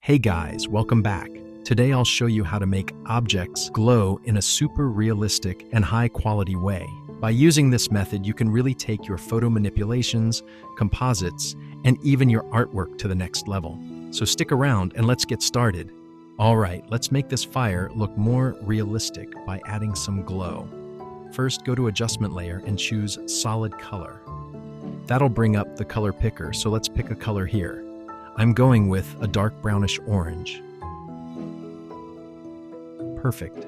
Hey guys, welcome back. Today I'll show you how to make objects glow in a super realistic and high quality way. By using this method, you can really take your photo manipulations, composites, and even your artwork to the next level. So stick around and let's get started. Alright, let's make this fire look more realistic by adding some glow. First, go to Adjustment Layer and choose Solid Color. That'll bring up the color picker, so let's pick a color here. I'm going with a dark brownish orange. Perfect.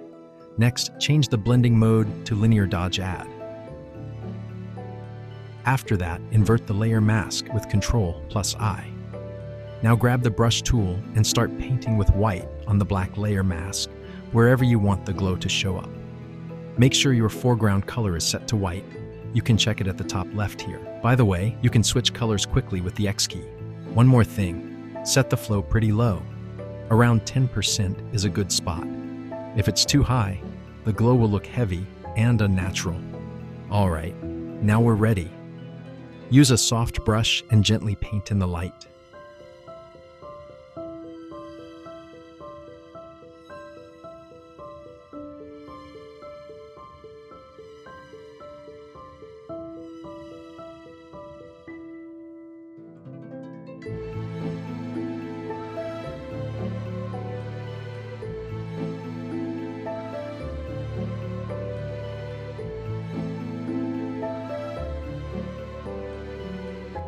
Next, change the blending mode to Linear Dodge Add. After that, invert the layer mask with Ctrl+I. Now grab the brush tool and start painting with white on the black layer mask, wherever you want the glow to show up. Make sure your foreground color is set to white. You can check it at the top left here. By the way, you can switch colors quickly with the X key. One more thing, set the flow pretty low. Around 10% is a good spot. If it's too high, the glow will look heavy and unnatural. Alright, now we're ready. Use a soft brush and gently paint in the light.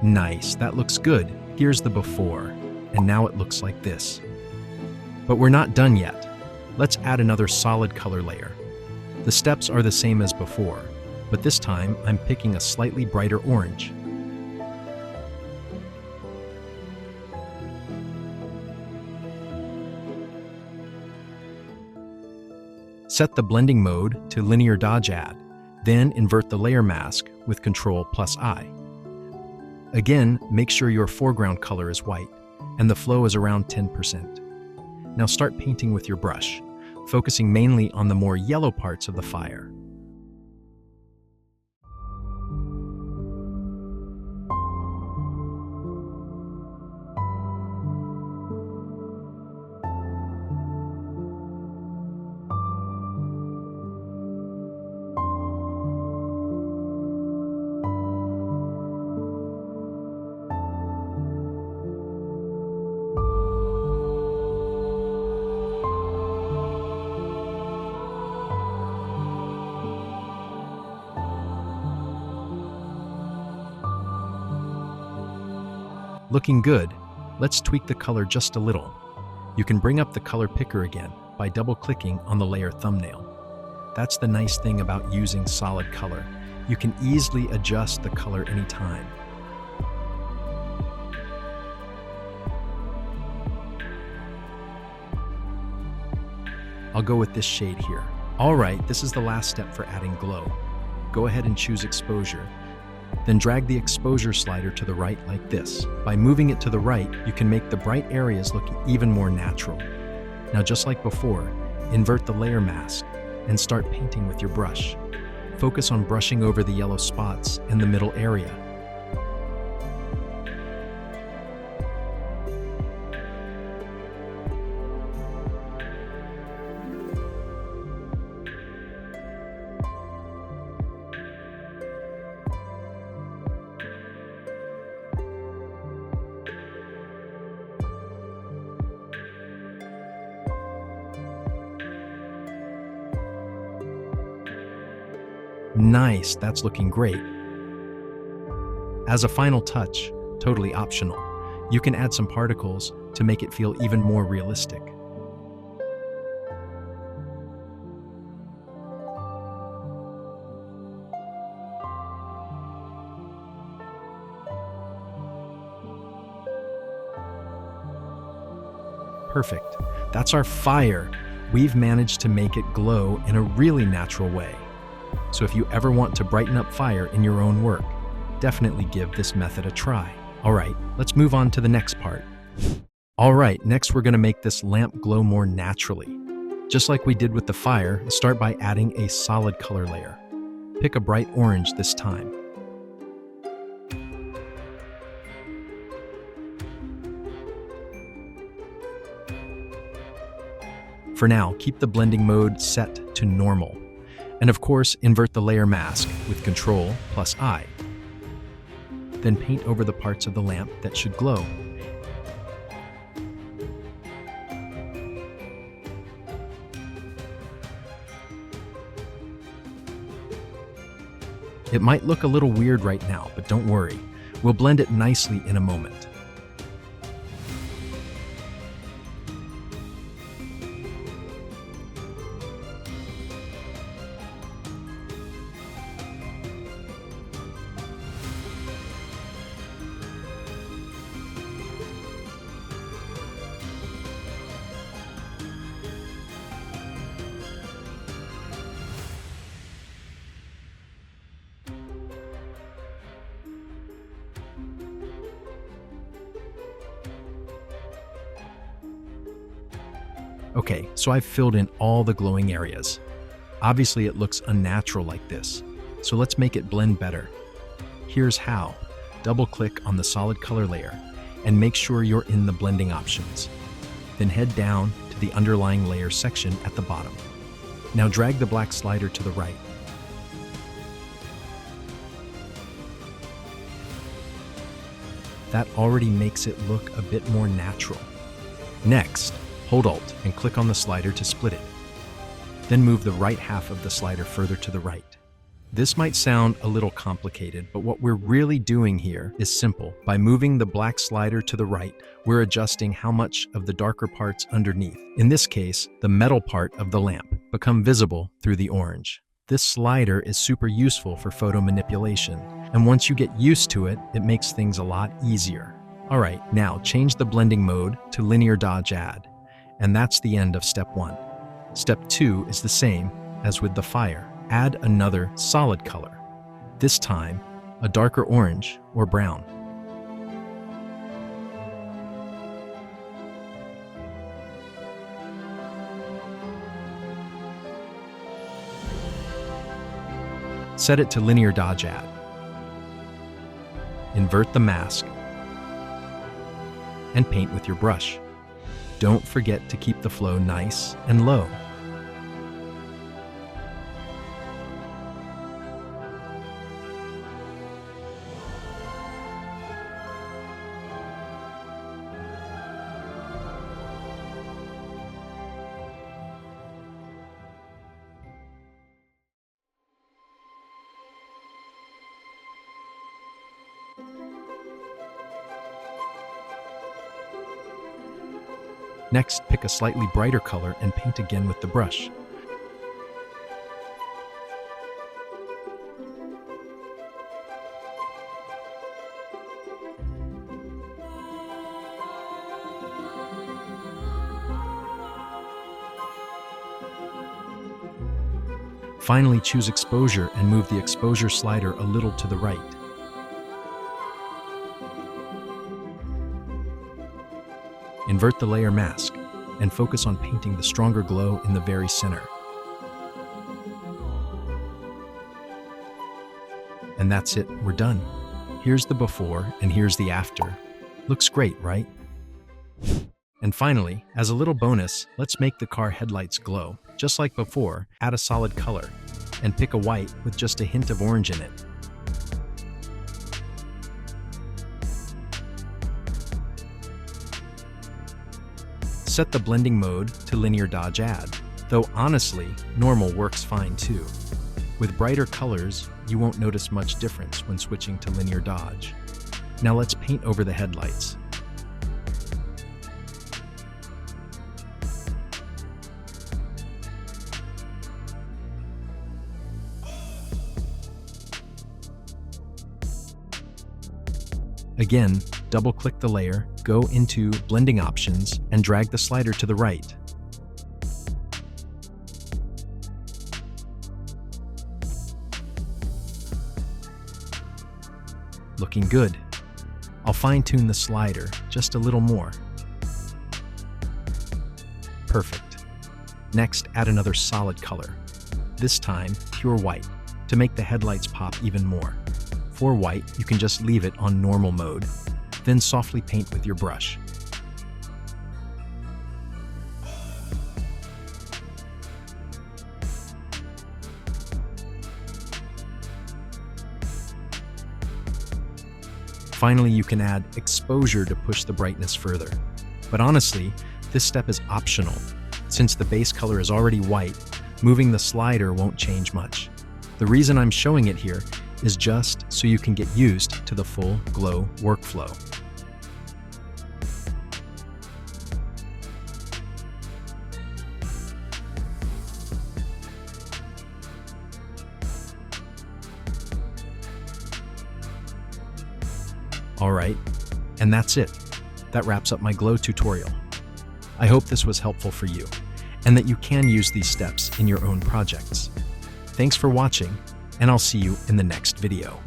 Nice, that looks good. Here's the before, and now it looks like this. But we're not done yet. Let's add another solid color layer. The steps are the same as before, but this time I'm picking a slightly brighter orange. Set the blending mode to Linear Dodge Add, then invert the layer mask with Ctrl+I. Again, make sure your foreground color is white, and the flow is around 10%. Now start painting with your brush, focusing mainly on the more yellow parts of the fire. Looking good, let's tweak the color just a little. You can bring up the color picker again by double-clicking on the layer thumbnail. That's the nice thing about using solid color. You can easily adjust the color anytime. I'll go with this shade here. Alright, this is the last step for adding glow. Go ahead and choose exposure. Then drag the exposure slider to the right like this. By moving it to the right, you can make the bright areas look even more natural. Now just like before, invert the layer mask and start painting with your brush. Focus on brushing over the yellow spots in the middle area. Nice, that's looking great. As a final touch, totally optional, you can add some particles to make it feel even more realistic. Perfect. That's our fire. We've managed to make it glow in a really natural way. So if you ever want to brighten up fire in your own work, definitely give this method a try. Alright, let's move on to the next part. Alright, next we're going to make this lamp glow more naturally. Just like we did with the fire, start by adding a solid color layer. Pick a bright orange this time. For now, keep the blending mode set to normal. And of course, invert the layer mask with Ctrl+I. Then paint over the parts of the lamp that should glow. It might look a little weird right now, but don't worry. We'll blend it nicely in a moment. Okay, so I've filled in all the glowing areas. Obviously it looks unnatural like this, so let's make it blend better. Here's how. Double-click on the solid color layer and make sure you're in the blending options. Then head down to the underlying layer section at the bottom. Now drag the black slider to the right. That already makes it look a bit more natural. Next, hold Alt and click on the slider to split it. Then move the right half of the slider further to the right. This might sound a little complicated, but what we're really doing here is simple. By moving the black slider to the right, we're adjusting how much of the darker parts underneath, in this case, the metal part of the lamp, become visible through the orange. This slider is super useful for photo manipulation, and once you get used to it, it makes things a lot easier. Alright, now change the blending mode to Linear Dodge Add. And that's the end of step 1. Step 2 is the same as with the fire. Add another solid color, this time a darker orange or brown. Set it to Linear Dodge Add. Invert the mask and paint with your brush. Don't forget to keep the flow nice and low. Next, pick a slightly brighter color and paint again with the brush. Finally, choose exposure and move the exposure slider a little to the right. Invert the layer mask and focus on painting the stronger glow in the very center. And that's it, we're done. Here's the before and here's the after. Looks great, right? And finally, as a little bonus, let's make the car headlights glow. Just like before, add a solid color and pick a white with just a hint of orange in it. Set the blending mode to Linear Dodge Add, though honestly, normal works fine too. With brighter colors, you won't notice much difference when switching to Linear Dodge. Now let's paint over the headlights. Again, double-click the layer, go into Blending Options, and drag the slider to the right. Looking good. I'll fine-tune the slider just a little more. Perfect. Next, add another solid color, this time pure white, to make the headlights pop even more. For white, you can just leave it on normal mode, then softly paint with your brush. Finally, you can add exposure to push the brightness further. But honestly, this step is optional. Since the base color is already white, moving the slider won't change much. The reason I'm showing it here is just so you can get used to the full glow workflow. Alright, and that's it. That wraps up my glow tutorial. I hope this was helpful for you, and that you can use these steps in your own projects. Thanks for watching, and I'll see you in the next video.